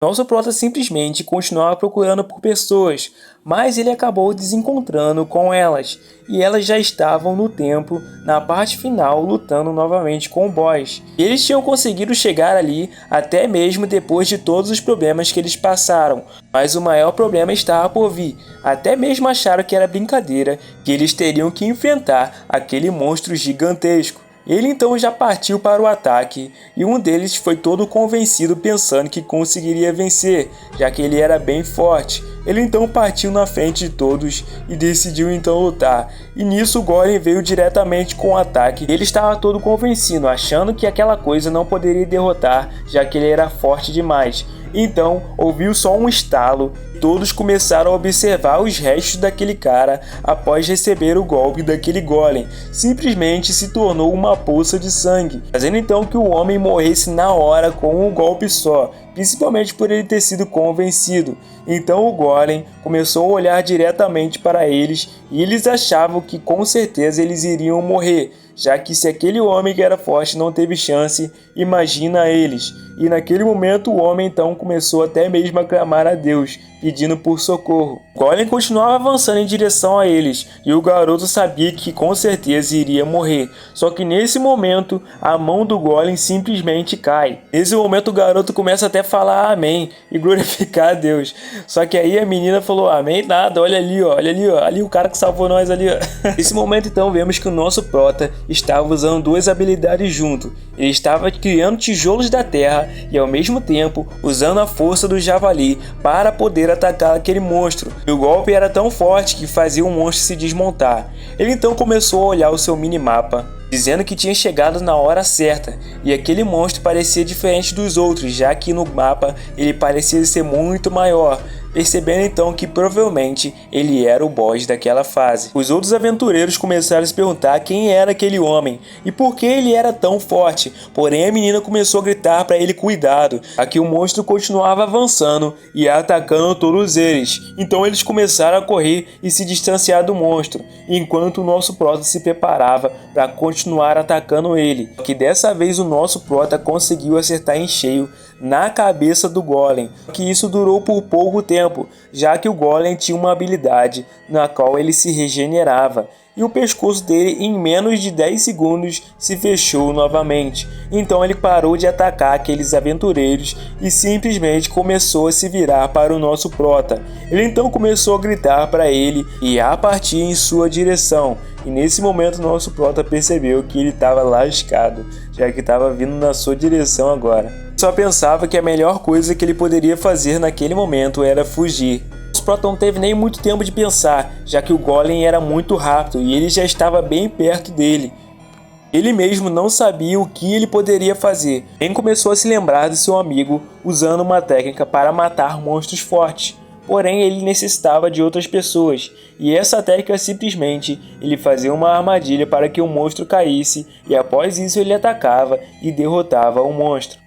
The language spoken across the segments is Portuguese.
Nosso prota simplesmente continuava procurando por pessoas, mas ele acabou desencontrando com elas, e elas já estavam no templo, na parte final, lutando novamente com o boss. Eles tinham conseguido chegar ali até mesmo depois de todos os problemas que eles passaram, mas o maior problema estava por vir. Até mesmo acharam que era brincadeira, que eles teriam que enfrentar aquele monstro gigantesco. Ele então já partiu para o ataque, e um deles foi todo convencido pensando que conseguiria vencer, já que ele era bem forte. Ele então partiu na frente de todos e decidiu então lutar, e nisso o Golem veio diretamente com o ataque. Ele estava todo convencido, achando que aquela coisa não poderia derrotar, já que ele era forte demais. Então, ouviu só um estalo, e todos começaram a observar os restos daquele cara após receber o golpe daquele golem. Simplesmente se tornou uma poça de sangue, fazendo então que o homem morresse na hora com um golpe só, principalmente por ele ter sido convencido. Então o golem começou a olhar diretamente para eles e eles achavam que com certeza eles iriam morrer, já que se aquele homem que era forte não teve chance, imagina eles. E naquele momento o homem então começou até mesmo a clamar a Deus, pedindo por socorro. Golem continuava avançando em direção a eles, e o garoto sabia que com certeza iria morrer. Só que nesse momento, a mão do Golem simplesmente cai. Nesse momento o garoto começa até a falar amém e glorificar a Deus. Só que aí a menina falou, amém nada, olha ali ó, ali o cara que salvou nós ali ó. Nesse momento então vemos que o nosso prota estava usando duas habilidades junto. Ele estava criando tijolos da terra e ao mesmo tempo usando a força do javali para poder atacar aquele monstro. E o golpe era tão forte que fazia o monstro se desmontar. Ele então começou a olhar o seu minimapa, dizendo que tinha chegado na hora certa, e aquele monstro parecia diferente dos outros, já que no mapa ele parecia ser muito maior, percebendo então que provavelmente ele era o boss daquela fase. Os outros aventureiros começaram a se perguntar quem era aquele homem e por que ele era tão forte, porém a menina começou a gritar para ele cuidado, aqui o monstro continuava avançando e atacando todos eles. Então eles começaram a correr e se distanciar do monstro, enquanto o nosso prota se preparava para continuar atacando ele. Que dessa vez o nosso prota conseguiu acertar em cheio na cabeça do Golem, que isso durou por pouco tempo, já que o Golem tinha uma habilidade na qual ele se regenerava, e o pescoço dele em menos de 10 segundos se fechou novamente. Então ele parou de atacar aqueles aventureiros e simplesmente começou a se virar para o nosso prota. Ele então começou a gritar para ele e a partir em sua direção. E nesse momento nosso prota percebeu que ele estava lascado, já que estava vindo na sua direção agora. Só pensava que a melhor coisa que ele poderia fazer naquele momento era fugir. O prota não teve nem muito tempo de pensar, já que o Golem era muito rápido e ele já estava bem perto dele. Ele mesmo não sabia o que ele poderia fazer, nem começou a se lembrar de seu amigo usando uma técnica para matar monstros fortes. Porém, ele necessitava de outras pessoas, e essa técnica simplesmente ele fazia uma armadilha para que o monstro caísse, e após isso ele atacava e derrotava o monstro.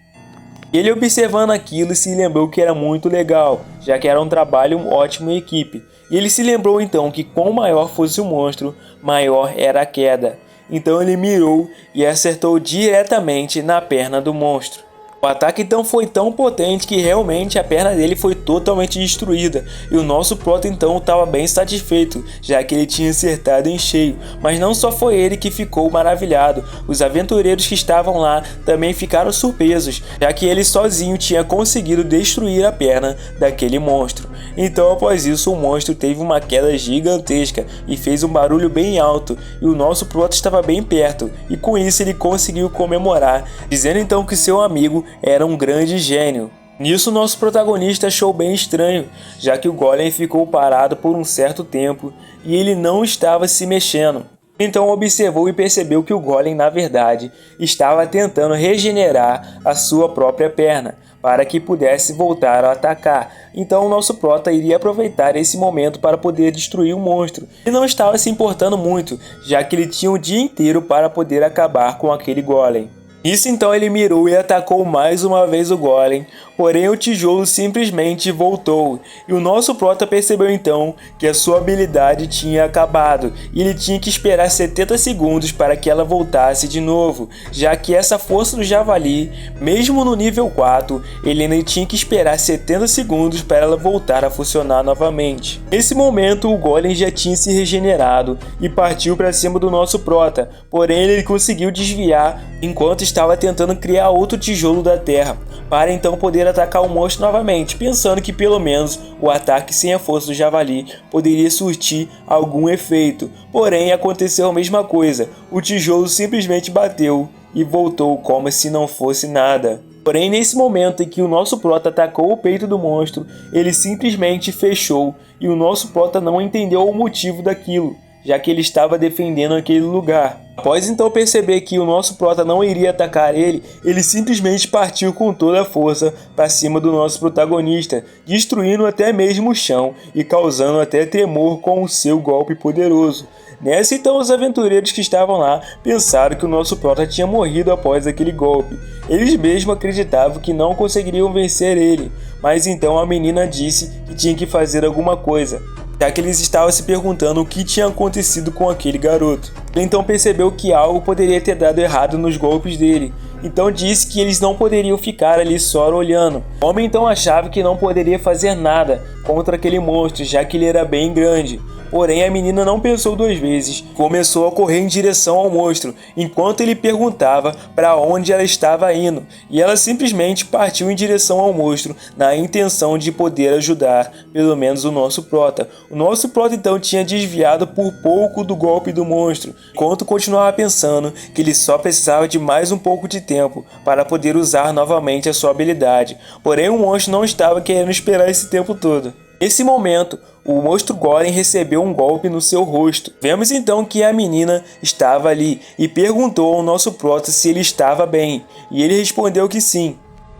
Ele observando aquilo se lembrou que era muito legal, já que era um trabalho ótimo em equipe. E ele se lembrou então que quanto maior fosse o monstro, maior era a queda. Então ele mirou e acertou diretamente na perna do monstro. O ataque então foi tão potente que realmente a perna dele foi totalmente destruída, e o nosso prota então estava bem satisfeito, já que ele tinha acertado em cheio. Mas não só foi ele que ficou maravilhado, os aventureiros que estavam lá também ficaram surpresos, já que ele sozinho tinha conseguido destruir a perna daquele monstro. Então após isso o monstro teve uma queda gigantesca e fez um barulho bem alto, e o nosso prota estava bem perto, e com isso ele conseguiu comemorar, dizendo então que seu amigo era um grande gênio. Nisso nosso protagonista achou bem estranho, já que o Golem ficou parado por um certo tempo e ele não estava se mexendo. Então observou e percebeu que o Golem na verdade estava tentando regenerar a sua própria perna, para que pudesse voltar a atacar. Então o nosso prota iria aproveitar esse momento para poder destruir o monstro. Ele não estava se importando muito, já que ele tinha o dia inteiro para poder acabar com aquele Golem. Isso então ele mirou e atacou mais uma vez o Golem, porém o tijolo simplesmente voltou, e o nosso prota percebeu então que a sua habilidade tinha acabado, e ele tinha que esperar 70 segundos para que ela voltasse de novo, já que essa força do javali, mesmo no nível 4, ele ainda tinha que esperar 70 segundos para ela voltar a funcionar novamente. Nesse momento o golem já tinha se regenerado e partiu para cima do nosso prota, porém ele conseguiu desviar enquanto estava tentando criar outro tijolo da terra, para então poder atacar o monstro novamente, pensando que pelo menos o ataque sem a força do javali poderia surtir algum efeito. Porém aconteceu a mesma coisa, o tijolo simplesmente bateu e voltou como se não fosse nada. Porém, nesse momento em que o nosso prota atacou o peito do monstro, ele simplesmente fechou e o nosso prota não entendeu o motivo daquilo, já que ele estava defendendo aquele lugar. Após então perceber que o nosso prota não iria atacar ele, ele simplesmente partiu com toda a força para cima do nosso protagonista, destruindo até mesmo o chão e causando até tremor com o seu golpe poderoso. Nessa então os aventureiros que estavam lá pensaram que o nosso prota tinha morrido após aquele golpe. Eles mesmos acreditavam que não conseguiriam vencer ele, mas então a menina disse que tinha que fazer alguma coisa, já que eles estavam se perguntando o que tinha acontecido com aquele garoto. Ele então percebeu que algo poderia ter dado errado nos golpes dele, então disse que eles não poderiam ficar ali só olhando. O homem então achava que não poderia fazer nada contra aquele monstro, já que ele era bem grande. Porém, a menina não pensou duas vezes, começou a correr em direção ao monstro, enquanto ele perguntava para onde ela estava indo, e ela simplesmente partiu em direção ao monstro, na intenção de poder ajudar, pelo menos o nosso prota. O nosso prota então tinha desviado por pouco do golpe do monstro, enquanto continuava pensando que ele só precisava de mais um pouco de tempo para poder usar novamente a sua habilidade. Porém, o monstro não estava querendo esperar esse tempo todo. Nesse momento, o monstro golem recebeu um golpe no seu rosto. Vemos então que a menina estava ali e perguntou ao nosso prota se ele estava bem, e ele respondeu que sim.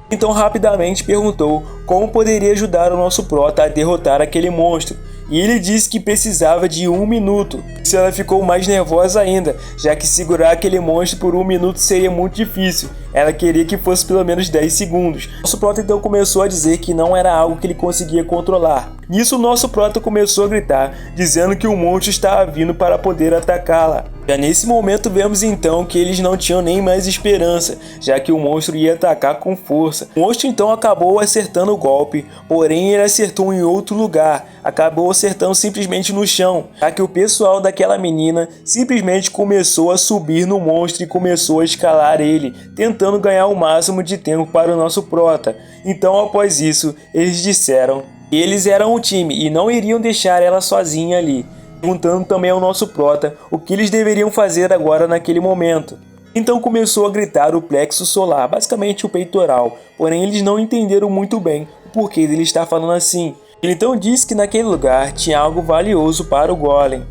Então rapidamente perguntou como poderia ajudar o nosso prota a derrotar aquele monstro, e ele disse que precisava de 1 minuto. Isso ela ficou mais nervosa ainda, já que segurar aquele monstro por 1 minuto seria muito difícil. Ela queria que fosse pelo menos 10 segundos. Nosso prota então começou a dizer que não era algo que ele conseguia controlar. Nisso, o nosso prota começou a gritar, dizendo que o monstro estava vindo para poder atacá-la. Já nesse momento vemos então que eles não tinham nem mais esperança, já que o monstro ia atacar com força. O monstro então acabou acertando o golpe, porém ele acertou em outro lugar, acabou acertando simplesmente no chão, já que o pessoal daquela menina simplesmente começou a subir no monstro e começou a escalar ele, tentando ganhar o máximo de tempo para o nosso prota. Então após isso, eles disseram que eles eram um time e não iriam deixar ela sozinha ali, perguntando também ao nosso prota o que eles deveriam fazer agora naquele momento. Então começou a gritar o plexo solar, basicamente o peitoral, porém eles não entenderam muito bem o porquê dele estar falando assim. Ele então disse que naquele lugar tinha algo valioso para o golem,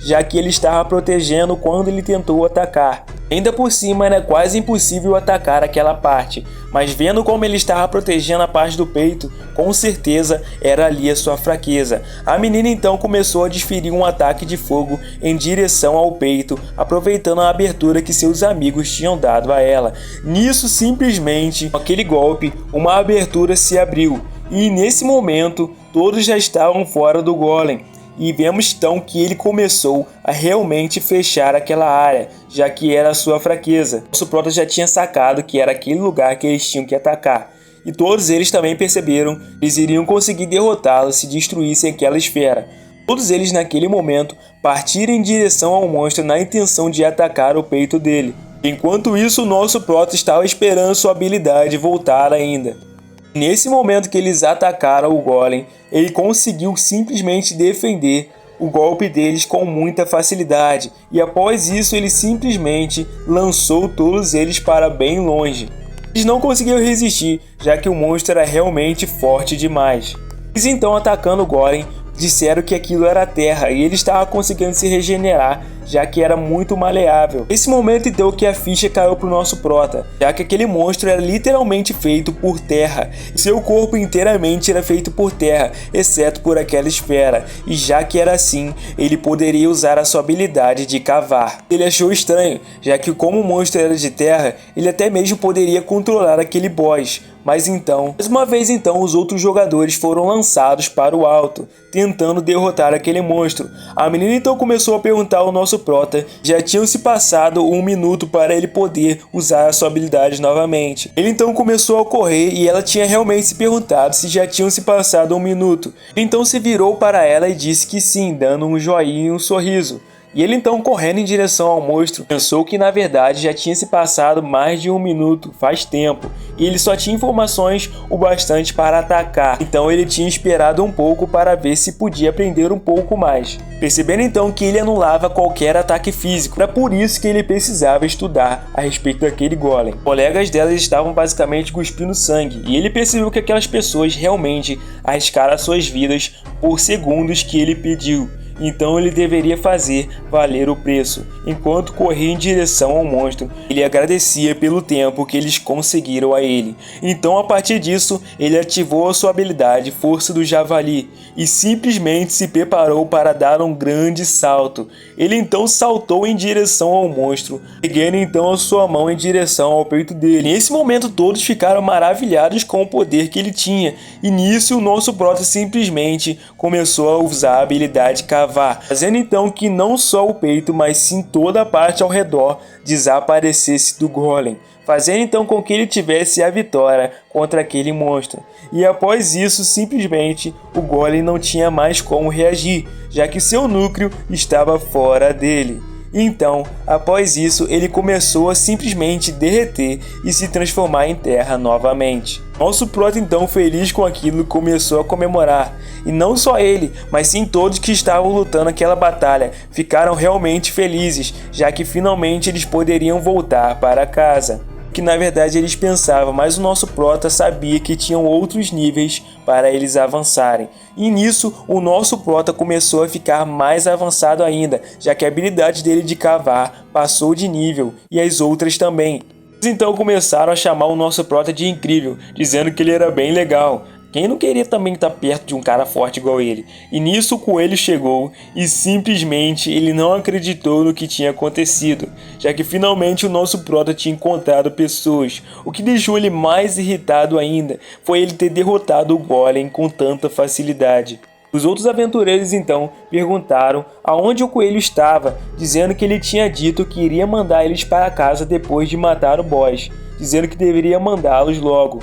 já que ele estava protegendo quando ele tentou atacar. Ainda por cima era quase impossível atacar aquela parte, mas vendo como ele estava protegendo a parte do peito, com certeza era ali a sua fraqueza. A menina então começou a desferir um ataque de fogo em direção ao peito, aproveitando a abertura que seus amigos tinham dado a ela. Nisso, simplesmente, com aquele golpe, uma abertura se abriu, e nesse momento todos já estavam fora do golem. E vemos então que ele começou a realmente fechar aquela área, já que era a sua fraqueza. Nosso prota já tinha sacado que era aquele lugar que eles tinham que atacar. E todos eles também perceberam que eles iriam conseguir derrotá-lo se destruíssem aquela esfera. Todos eles naquele momento partiram em direção ao monstro na intenção de atacar o peito dele. Enquanto isso, o nosso prota estava esperando sua habilidade voltar ainda. Nesse momento que eles atacaram o golem, ele conseguiu simplesmente defender o golpe deles com muita facilidade, e após isso ele simplesmente lançou todos eles para bem longe. Eles não conseguiram resistir, já que o monstro era realmente forte demais. Eles então, atacando o golem, disseram que aquilo era terra e ele estava conseguindo se regenerar, já que era muito maleável. Nesse momento então que a ficha caiu para o nosso prota, já que aquele monstro era literalmente feito por terra. Seu corpo inteiramente era feito por terra, exceto por aquela esfera, e já que era assim, ele poderia usar a sua habilidade de cavar. Ele achou estranho, já que como o monstro era de terra, ele até mesmo poderia controlar aquele boss, Mas então, mais uma vez então, os outros jogadores foram lançados para o alto, tentando derrotar aquele monstro. A menina então começou a perguntar ao nosso prota, já tinham se passado 1 minuto para ele poder usar a sua habilidade novamente. Ele então começou a correr e ela tinha realmente se perguntado se já tinham se passado 1 minuto. Então se virou para ela e disse que sim, dando um joinha e um sorriso. E ele então, correndo em direção ao monstro, pensou que na verdade já tinha se passado mais de 1 minuto, faz tempo, e ele só tinha informações o bastante para atacar, então ele tinha esperado um pouco para ver se podia aprender um pouco mais. Percebendo então que ele anulava qualquer ataque físico, era por isso que ele precisava estudar a respeito daquele golem. Colegas delas estavam basicamente cuspindo sangue, e ele percebeu que aquelas pessoas realmente arriscaram suas vidas por segundos que ele pediu. Então ele deveria fazer valer o preço. Enquanto corria em direção ao monstro, ele agradecia pelo tempo que eles conseguiram a ele. Então a partir disso, ele ativou a sua habilidade Força do Javali e simplesmente se preparou para dar um grande salto. Ele então saltou em direção ao monstro, erguendo então a sua mão em direção ao peito dele. Nesse momento todos ficaram maravilhados com o poder que ele tinha, e nisso o nosso prota simplesmente começou a usar a habilidade Cavar, fazendo então que não só o peito, mas sim toda a parte ao redor desaparecesse do golem, fazendo então com que ele tivesse a vitória contra aquele monstro. E após isso, simplesmente, o golem não tinha mais como reagir, já que seu núcleo estava fora dele. Então, após isso, ele começou a simplesmente derreter e se transformar em terra novamente. Nosso prota então, feliz com aquilo, começou a comemorar. E não só ele, mas sim todos que estavam lutando aquela batalha ficaram realmente felizes, já que finalmente eles poderiam voltar para casa. Que na verdade eles pensavam, mas o nosso prota sabia que tinham outros níveis para eles avançarem. E nisso o nosso prota começou a ficar mais avançado ainda, já que a habilidade dele de cavar passou de nível e as outras também. Eles então começaram a chamar o nosso prota de incrível, dizendo que ele era bem legal. Quem não queria também estar perto de um cara forte igual ele? E nisso o coelho chegou e simplesmente ele não acreditou no que tinha acontecido, já que finalmente o nosso prota tinha encontrado pessoas. O que deixou ele mais irritado ainda foi ele ter derrotado o golem com tanta facilidade. Os outros aventureiros então perguntaram aonde o coelho estava, dizendo que ele tinha dito que iria mandar eles para casa depois de matar o boss, dizendo que deveria mandá-los logo.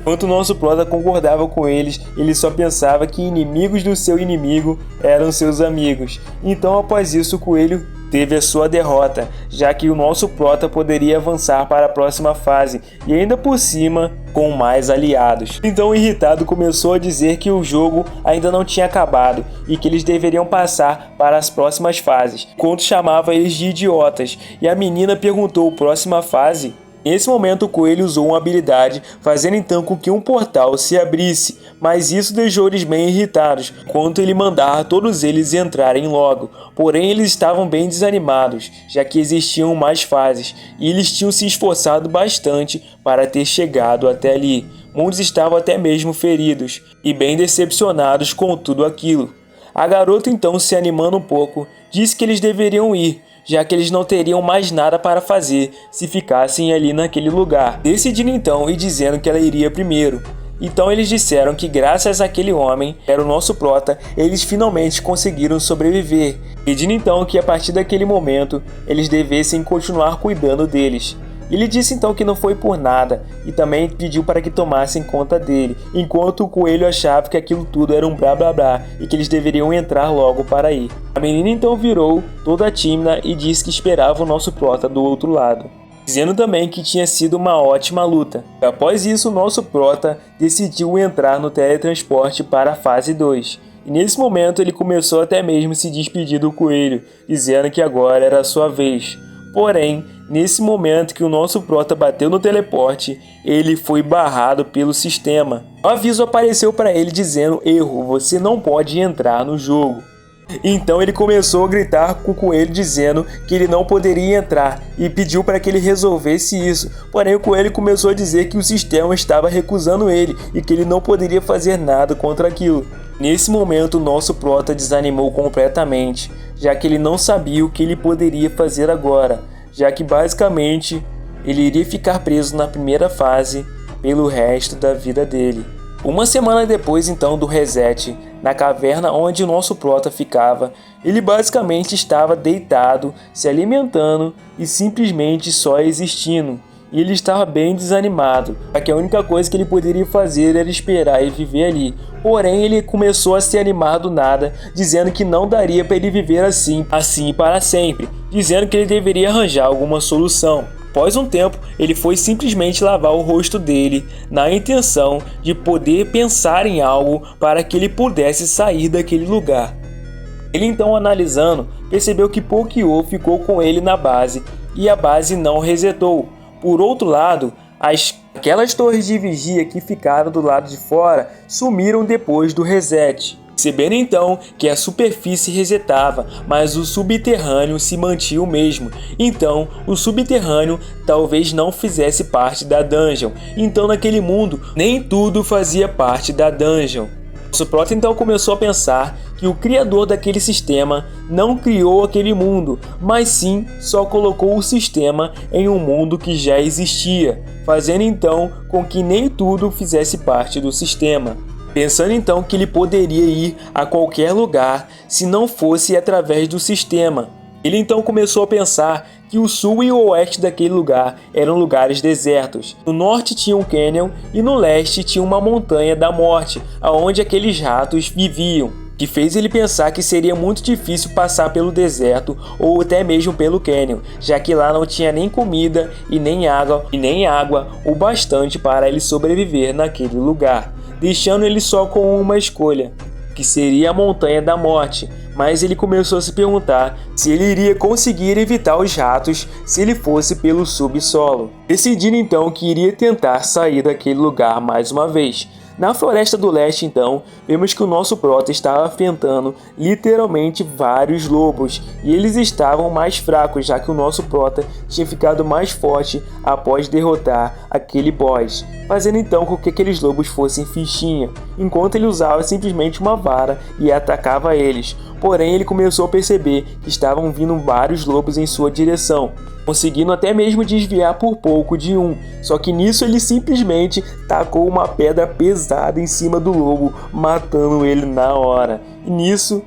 Enquanto o nosso prota concordava com eles, ele só pensava que inimigos do seu inimigo eram seus amigos. Então após isso o coelho teve a sua derrota, já que o nosso prota poderia avançar para a próxima fase e ainda por cima com mais aliados. Então o irritado começou a dizer que o jogo ainda não tinha acabado e que eles deveriam passar para as próximas fases, enquanto chamava eles de idiotas. E a menina perguntou: próxima fase? Nesse momento o coelho usou uma habilidade, fazendo então com que um portal se abrisse, mas isso deixou eles bem irritados, enquanto ele mandava todos eles entrarem logo. Porém eles estavam bem desanimados, já que existiam mais fases, e eles tinham se esforçado bastante para ter chegado até ali. Muitos estavam até mesmo feridos, e bem decepcionados com tudo aquilo. A garota então, se animando um pouco, disse que eles deveriam ir, já que eles não teriam mais nada para fazer se ficassem ali naquele lugar. Decidindo então e dizendo que ela iria primeiro. Então eles disseram que graças àquele homem, que era o nosso prota, eles finalmente conseguiram sobreviver, pedindo então que a partir daquele momento eles devessem continuar cuidando deles. Ele disse então que não foi por nada e também pediu para que tomassem conta dele, enquanto o coelho achava que aquilo tudo era um blá blá blá e que eles deveriam entrar logo para ir. A menina então virou toda tímida e disse que esperava o nosso prota do outro lado, dizendo também que tinha sido uma ótima luta. Após isso, o nosso prota decidiu entrar no teletransporte para a fase 2. E nesse momento ele começou até mesmo a se despedir do coelho, dizendo que agora era a sua vez. Porém, nesse momento que o nosso prota bateu no teleporte, ele foi barrado pelo sistema. Um aviso apareceu para ele dizendo: erro, você não pode entrar no jogo. Então ele começou a gritar com o coelho dizendo que ele não poderia entrar e pediu para que ele resolvesse isso. Porém o coelho começou a dizer que o sistema estava recusando ele e que ele não poderia fazer nada contra aquilo. Nesse momento o nosso prota desanimou completamente, já que ele não sabia o que ele poderia fazer agora, já que basicamente ele iria ficar preso na primeira fase pelo resto da vida dele. Uma semana depois então do reset, na caverna onde o nosso prota ficava, ele basicamente estava deitado, se alimentando e simplesmente só existindo. E ele estava bem desanimado, já que a única coisa que ele poderia fazer era esperar e viver ali. Porém, ele começou a se animar do nada, dizendo que não daria para ele viver assim para sempre, dizendo que ele deveria arranjar alguma solução. Após um tempo, ele foi simplesmente lavar o rosto dele, na intenção de poder pensar em algo para que ele pudesse sair daquele lugar. Ele então, analisando, percebeu que Pokio ficou com ele na base e a base não resetou. Por outro lado, aquelas torres de vigia que ficaram do lado de fora sumiram depois do reset. Percebendo então que a superfície resetava, mas o subterrâneo se mantinha o mesmo. Então, o subterrâneo talvez não fizesse parte da dungeon. Então, naquele mundo, nem tudo fazia parte da dungeon. Nosso prota então começou a pensar que o criador daquele sistema não criou aquele mundo, mas sim só colocou o sistema em um mundo que já existia, fazendo então com que nem tudo fizesse parte do sistema. Pensando então que ele poderia ir a qualquer lugar se não fosse através do sistema. Ele então começou a pensar que o sul e o oeste daquele lugar eram lugares desertos. No norte tinha um canyon e no leste tinha uma montanha da morte, aonde aqueles ratos viviam, que fez ele pensar que seria muito difícil passar pelo deserto ou até mesmo pelo canyon, já que lá não tinha nem comida e nem água o bastante para ele sobreviver naquele lugar, deixando ele só com uma escolha, que seria a Montanha da Morte. Mas ele começou a se perguntar se ele iria conseguir evitar os ratos se ele fosse pelo subsolo, decidindo então que iria tentar sair daquele lugar mais uma vez. Na Floresta do Leste, então, vemos que o nosso prota estava enfrentando literalmente vários lobos, e eles estavam mais fracos, já que o nosso prota tinha ficado mais forte após derrotar aquele boss, fazendo então com que aqueles lobos fossem fichinha, enquanto ele usava simplesmente uma vara e atacava eles. Porém, ele começou a perceber que estavam vindo vários lobos em sua direção, conseguindo até mesmo desviar por pouco de um. Só que nisso ele simplesmente tacou uma pedra pesada em cima do lobo, matando ele na hora. E nisso,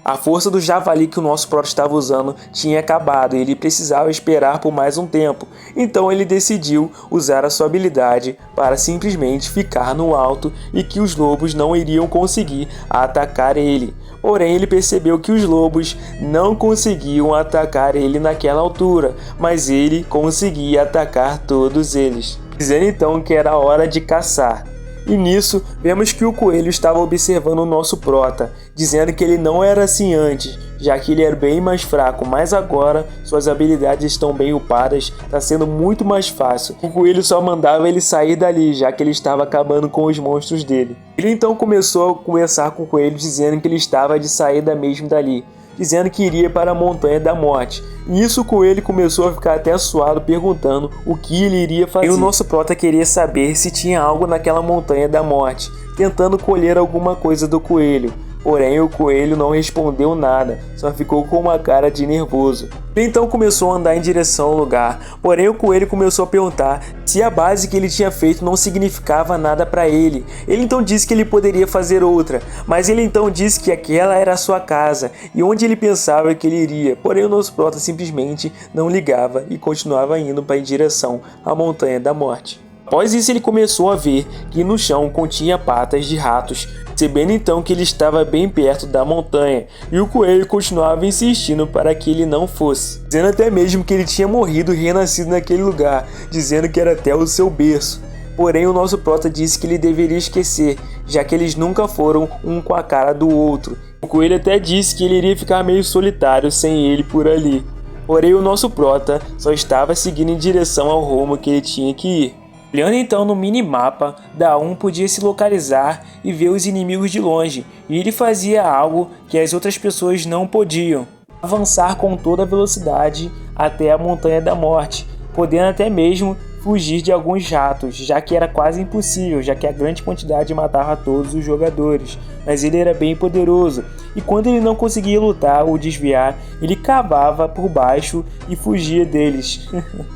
a força do javali que o nosso prota estava usando tinha acabado e ele precisava esperar por mais um tempo. Então ele decidiu usar a sua habilidade para simplesmente ficar no alto e que os lobos não iriam conseguir atacar ele. Porém, ele percebeu que os lobos não conseguiam atacar ele naquela altura, mas ele conseguia atacar todos eles, dizendo então que era hora de caçar. E nisso, vemos que o coelho estava observando o nosso prota, dizendo que ele não era assim antes, já que ele era bem mais fraco, mas agora suas habilidades estão bem upadas, está sendo muito mais fácil. O coelho só mandava ele sair dali, já que ele estava acabando com os monstros dele. Ele então começou a conversar com o coelho, dizendo que ele estava de saída mesmo dali, dizendo que iria para a Montanha da Morte. Nisso o coelho começou a ficar até suado, perguntando o que ele iria fazer. E o nosso prota queria saber se tinha algo naquela Montanha da Morte, tentando colher alguma coisa do coelho. Porém, o coelho não respondeu nada, só ficou com uma cara de nervoso. Ele então começou a andar em direção ao lugar, porém o coelho começou a perguntar se a base que ele tinha feito não significava nada para ele. Ele então disse que ele poderia fazer outra, mas ele então disse que aquela era a sua casa e onde ele pensava que ele iria. Porém, o nosso prota simplesmente não ligava e continuava indo para em direção à Montanha da Morte. Após isso, ele começou a ver que no chão continha patas de ratos, percebendo então que ele estava bem perto da montanha, e o coelho continuava insistindo para que ele não fosse, dizendo até mesmo que ele tinha morrido e renascido naquele lugar, dizendo que era até o seu berço. Porém, o nosso prota disse que ele deveria esquecer, já que eles nunca foram um com a cara do outro. O coelho até disse que ele iria ficar meio solitário sem ele por ali. Porém, o nosso prota só estava seguindo em direção ao rumo que ele tinha que ir. Olhando então no minimapa, Da1 podia se localizar e ver os inimigos de longe, e ele fazia algo que as outras pessoas não podiam: avançar com toda a velocidade até a Montanha da Morte, podendo até mesmo fugir de alguns ratos, já que era quase impossível, já que a grande quantidade matava todos os jogadores, mas ele era bem poderoso, e quando ele não conseguia lutar ou desviar, ele cavava por baixo e fugia deles.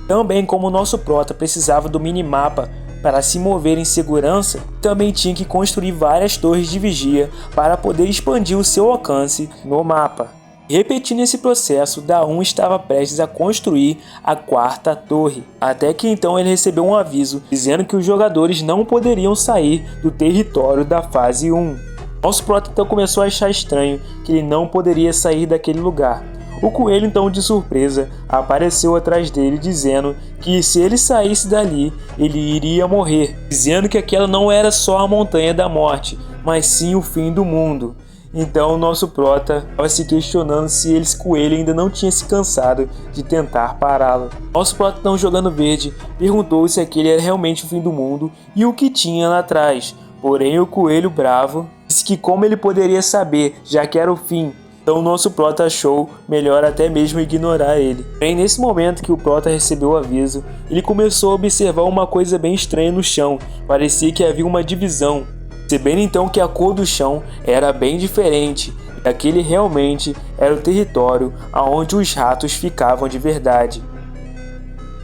Também, como o nosso prota precisava do minimapa para se mover em segurança, também tinha que construir várias torres de vigia para poder expandir o seu alcance no mapa. Repetindo esse processo, Daum estava prestes a construir a 4ª torre, até que então ele recebeu um aviso dizendo que os jogadores não poderiam sair do território da fase 1. Nosso prota então começou a achar estranho que ele não poderia sair daquele lugar. O coelho então, de surpresa, apareceu atrás dele dizendo que se ele saísse dali, ele iria morrer, dizendo que aquela não era só a montanha da morte, mas sim o fim do mundo. Então o nosso prota estava se questionando se esse coelho ainda não tinha se cansado de tentar pará-lo. Nosso prota, então jogando verde, perguntou se aquele era realmente o fim do mundo e o que tinha lá atrás. Porém o coelho bravo disse que como ele poderia saber, já que era o fim. Então o nosso prota achou melhor até mesmo ignorar ele. Porém, nesse momento que o prota recebeu o aviso, ele começou a observar uma coisa bem estranha no chão. Parecia que havia uma divisão. Percebendo então que a cor do chão era bem diferente, e aquele realmente era o território onde os ratos ficavam de verdade.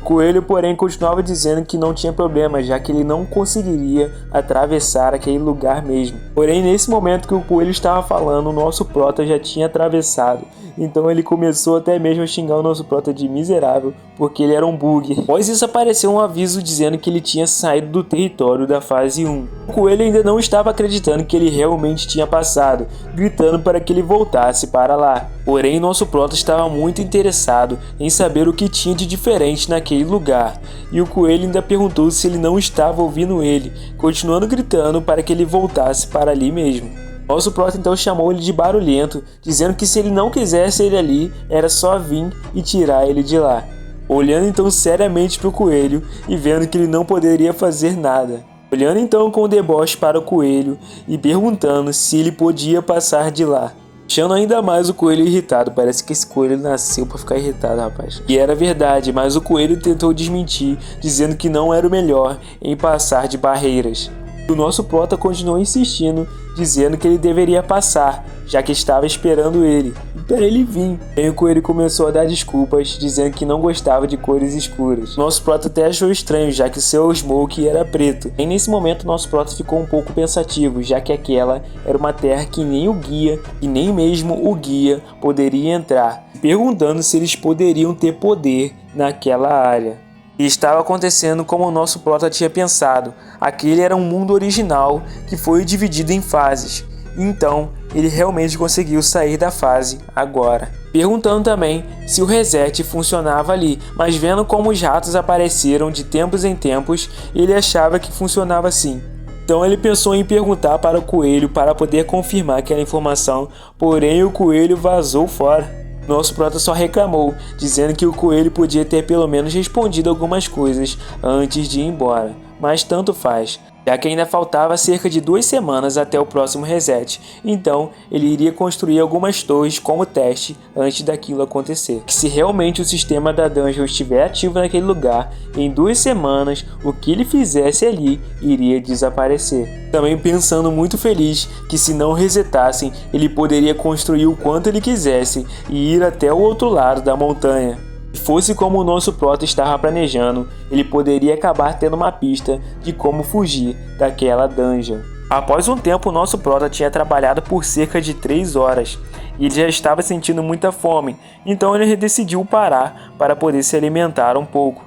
O coelho, porém, continuava dizendo que não tinha problema, já que ele não conseguiria atravessar aquele lugar mesmo. Porém, nesse momento que o coelho estava falando, o nosso prota já tinha atravessado. Então ele começou até mesmo a xingar o nosso prota de miserável, porque ele era um bug. Após isso apareceu um aviso dizendo que ele tinha saído do território da fase 1. O coelho ainda não estava acreditando que ele realmente tinha passado, gritando para que ele voltasse para lá. Porém, nosso prota estava muito interessado em saber o que tinha de diferente naquele lugar. E o coelho ainda perguntou se ele não estava ouvindo ele, continuando gritando para que ele voltasse para ali mesmo. Nosso prota então chamou ele de barulhento, dizendo que se ele não quisesse ele ali, era só vir e tirar ele de lá. Olhando então seriamente para o coelho e vendo que ele não poderia fazer nada. Olhando então com deboche para o coelho e perguntando se ele podia passar de lá. Deixando ainda mais o coelho irritado. Parece que esse coelho nasceu para ficar irritado, rapaz. E era verdade, mas o coelho tentou desmentir, dizendo que não era o melhor em passar de barreiras. O nosso prota continuou insistindo, dizendo que ele deveria passar, já que estava esperando ele, e para ele vir. Aí o coelho começou a dar desculpas, dizendo que não gostava de cores escuras. Nosso prota até achou estranho, já que seu smoke era preto. E nesse momento nosso prota ficou um pouco pensativo, já que aquela era uma terra que nem o guia, e nem mesmo o guia poderia entrar, perguntando se eles poderiam ter poder naquela área. E estava acontecendo como o nosso prota tinha pensado. Aquele era um mundo original que foi dividido em fases. Então, ele realmente conseguiu sair da fase agora. Perguntando também se o reset funcionava ali, mas vendo como os ratos apareceram de tempos em tempos, ele achava que funcionava assim. Então ele pensou em perguntar para o coelho para poder confirmar aquela informação, porém o coelho vazou fora. Nosso prota só reclamou, dizendo que o coelho podia ter pelo menos respondido algumas coisas antes de ir embora, mas tanto faz, já que ainda faltava cerca de 2 semanas até o próximo reset, então ele iria construir algumas torres como teste antes daquilo acontecer. Que se realmente o sistema da dungeon estiver ativo naquele lugar, em 2 semanas o que ele fizesse ali iria desaparecer. Também pensando muito feliz que se não resetassem, ele poderia construir o quanto ele quisesse e ir até o outro lado da montanha. Se fosse como o nosso prota estava planejando, ele poderia acabar tendo uma pista de como fugir daquela dungeon. Após um tempo, o nosso prota tinha trabalhado por cerca de 3 horas e ele já estava sentindo muita fome, então ele decidiu parar para poder se alimentar um pouco.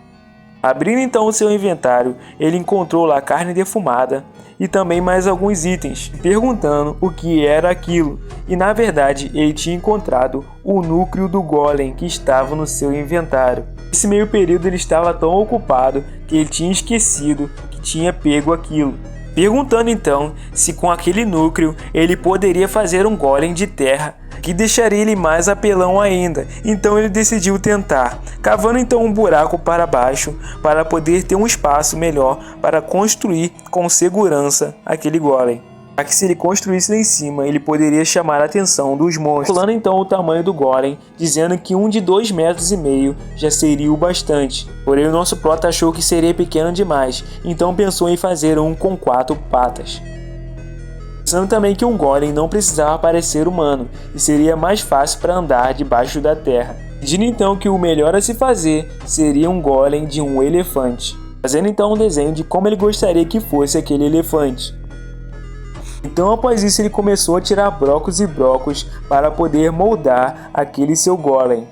Abrindo então o seu inventário, ele encontrou lá carne defumada e também mais alguns itens, perguntando o que era aquilo, e na verdade ele tinha encontrado o núcleo do golem que estava no seu inventário. Nesse meio período ele estava tão ocupado que ele tinha esquecido que tinha pego aquilo. Perguntando então se com aquele núcleo ele poderia fazer um golem de terra, que deixaria ele mais apelão ainda. Então ele decidiu tentar, cavando então um buraco para baixo para poder ter um espaço melhor para construir com segurança aquele golem. Já que se ele construísse lá em cima, ele poderia chamar a atenção dos monstros. Calculando então o tamanho do golem, dizendo que um de 2,5 metros já seria o bastante. Porém o nosso prota achou que seria pequeno demais, então pensou em fazer um com 4 patas. Pensando também que um golem não precisava parecer humano e seria mais fácil para andar debaixo da terra. Pedindo então que o melhor a se fazer seria um golem de um elefante. fazendo então um desenho de como ele gostaria que fosse aquele elefante. Então após isso ele começou a tirar blocos e blocos para poder moldar aquele seu golem.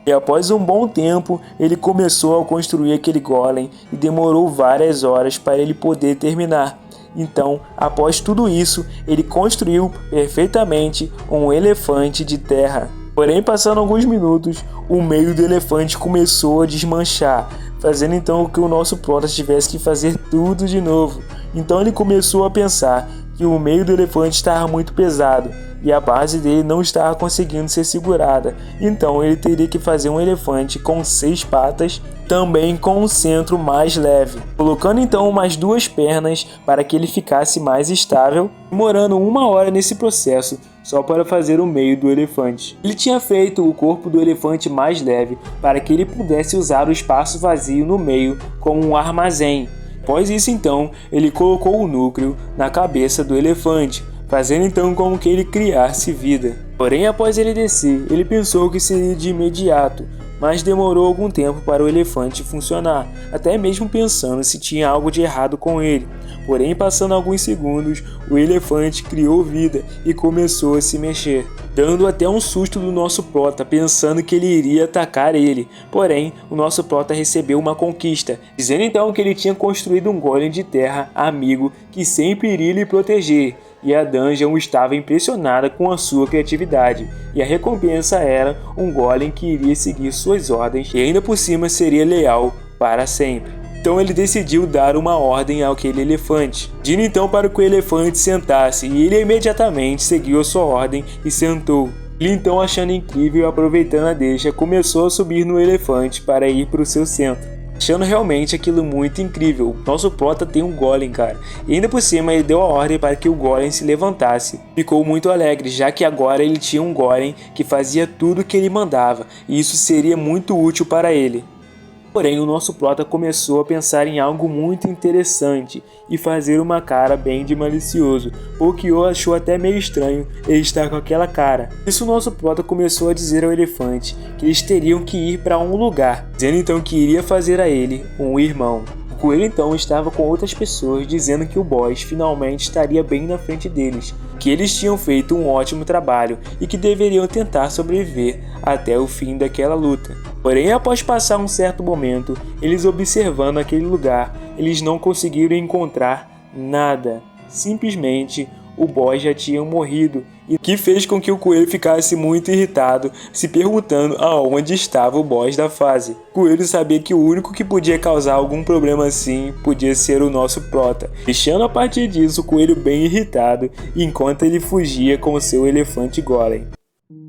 E após um bom tempo ele começou a construir aquele golem e demorou várias horas para ele poder terminar. Então, após tudo isso, ele construiu perfeitamente um elefante de terra. Porém, passando alguns minutos, o meio do elefante começou a desmanchar, fazendo então que o nosso prota tivesse que fazer tudo de novo. Então ele começou a pensar que o meio do elefante estava muito pesado e a base dele não estava conseguindo ser segurada. Então ele teria que fazer um elefante com 6 patas, também com um centro mais leve, colocando então mais 2 pernas para que ele ficasse mais estável, demorando 1 hora nesse processo só para fazer o meio do elefante. Ele tinha feito o corpo do elefante mais leve para que ele pudesse usar o espaço vazio no meio como um armazém. Após isso então, ele colocou o núcleo na cabeça do elefante, fazendo então como que ele criasse vida. Porém, após ele descer, ele pensou que seria de imediato, mas demorou algum tempo para o elefante funcionar, até mesmo pensando se tinha algo de errado com ele. Porém, passando alguns segundos, o elefante criou vida e começou a se mexer, dando até um susto do nosso prota, pensando que ele iria atacar ele. Porém, o nosso prota recebeu uma conquista, dizendo então que ele tinha construído um golem de terra amigo que sempre iria lhe proteger. E a Dungeon estava impressionada com a sua criatividade, e a recompensa era um golem que iria seguir suas ordens e ainda por cima seria leal para sempre. Então ele decidiu dar uma ordem àquele elefante, pedindo então para que o elefante sentasse, e ele imediatamente seguiu a sua ordem e sentou. Ele então, achando incrível e aproveitando a deixa, começou a subir no elefante para ir para o seu centro, achando realmente aquilo muito incrível. Nosso prota tem um golem, cara. E ainda por cima ele deu a ordem para que o golem se levantasse. Ficou muito alegre, já que agora ele tinha um golem que fazia tudo o que ele mandava, e isso seria muito útil para ele. Porém, o nosso prota começou a pensar em algo muito interessante e fazer uma cara bem de malicioso. O Kyo achou até meio estranho ele estar com aquela cara. Isso o nosso prota começou a dizer ao elefante que eles teriam que ir para um lugar, dizendo então que iria fazer a ele um irmão. O coelho então estava com outras pessoas dizendo que o boss finalmente estaria bem na frente deles, que eles tinham feito um ótimo trabalho e que deveriam tentar sobreviver até o fim daquela luta. Porém, após passar um certo momento, eles observando aquele lugar, eles não conseguiram encontrar nada. Simplesmente o boss já tinha morrido, e que fez com que o coelho ficasse muito irritado, se perguntando aonde estava o boss da fase. O coelho sabia que o único que podia causar algum problema assim podia ser o nosso prota, deixando a partir disso o coelho bem irritado enquanto ele fugia com o seu elefante golem.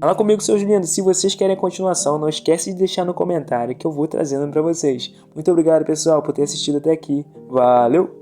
Fala comigo, seus lindos, se vocês querem a continuação, não esquece de deixar no comentário que eu vou trazendo para vocês. Muito obrigado, pessoal, por ter assistido até aqui. Valeu!